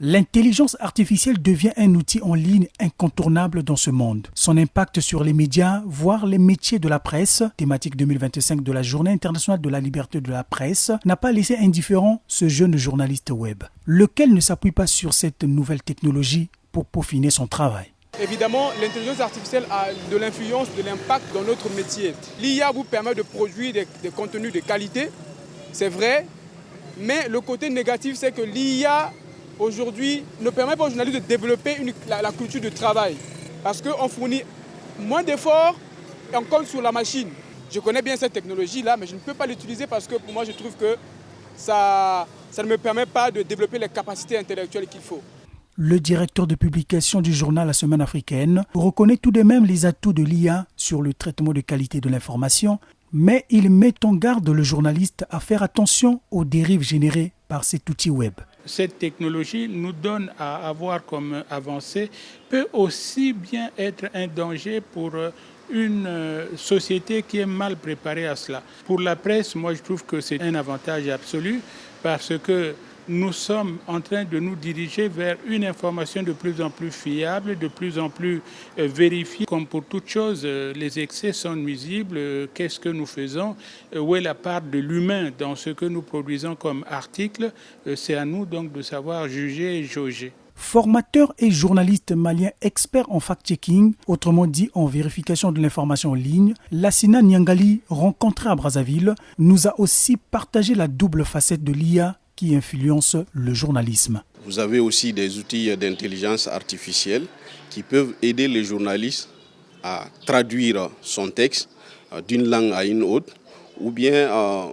L'intelligence artificielle devient un outil en ligne incontournable dans ce monde. Son impact sur les médias, voire les métiers de la presse, thématique 2025 de la Journée internationale de la liberté de la presse, n'a pas laissé indifférent ce jeune journaliste web, lequel ne s'appuie pas sur cette nouvelle technologie pour peaufiner son travail. Évidemment, l'intelligence artificielle a de l'influence, de l'impact dans notre métier. L'IA vous permet de produire des contenus de qualité, c'est vrai, mais le côté négatif, c'est que l'IA aujourd'hui ne permet pas aux journalistes de développer la culture de travail parce qu'on fournit moins d'efforts et on compte sur la machine. Je connais bien cette technologie-là, mais je ne peux pas l'utiliser parce que pour moi, je trouve que ça ne me permet pas de développer les capacités intellectuelles qu'il faut. Le directeur de publication du journal La Semaine africaine reconnaît tout de même les atouts de l'IA sur le traitement de qualité de l'information, mais il met en garde le journaliste à faire attention aux dérives générées par cet outil web. Cette technologie nous donne à avoir comme avancée peut aussi bien être un danger pour une société qui est mal préparée à cela. Pour la presse, moi je trouve que c'est un avantage absolu parce que nous sommes en train de nous diriger vers une information de plus en plus fiable, de plus en plus vérifiée. Comme pour toute chose, les excès sont nuisibles. Qu'est-ce que nous faisons? Où est la part de l'humain dans ce que nous produisons comme article? C'est à nous donc de savoir juger et jauger. Formateur et journaliste malien expert en fact-checking, autrement dit en vérification de l'information en ligne, Lassina Nyangali, rencontré à Brazzaville, nous a aussi partagé la double facette de l'IA qui influence le journalisme. Vous avez aussi des outils d'intelligence artificielle qui peuvent aider les journalistes à traduire son texte d'une langue à une autre ou bien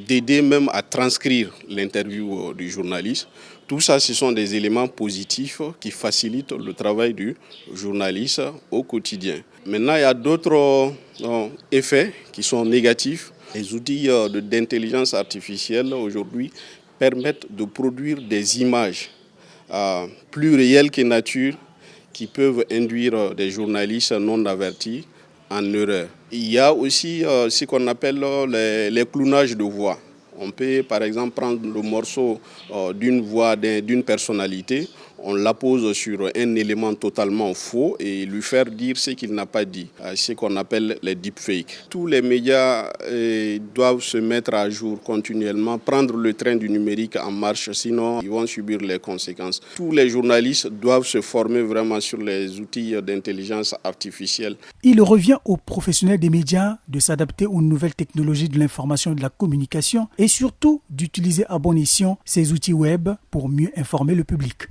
d'aider même à transcrire l'interview du journaliste. Tout ça, ce sont des éléments positifs qui facilitent le travail du journaliste au quotidien. Maintenant, il y a d'autres effets qui sont négatifs. Les outils d'intelligence artificielle aujourd'hui permettent de produire des images plus réelles que nature qui peuvent induire des journalistes non avertis en erreur. Il y a aussi ce qu'on appelle les clonages de voix. On peut par exemple prendre le morceau d'une voix d'une personnalité, on la pose sur un élément totalement faux et lui faire dire ce qu'il n'a pas dit, ce qu'on appelle les deepfakes. Tous les médias doivent se mettre à jour continuellement, prendre le train du numérique en marche, sinon ils vont subir les conséquences. Tous les journalistes doivent se former vraiment sur les outils d'intelligence artificielle. Il revient aux professionnels des médias de s'adapter aux nouvelles technologies de l'information et de la communication et surtout d'utiliser à bon escient ces outils web pour mieux informer le public.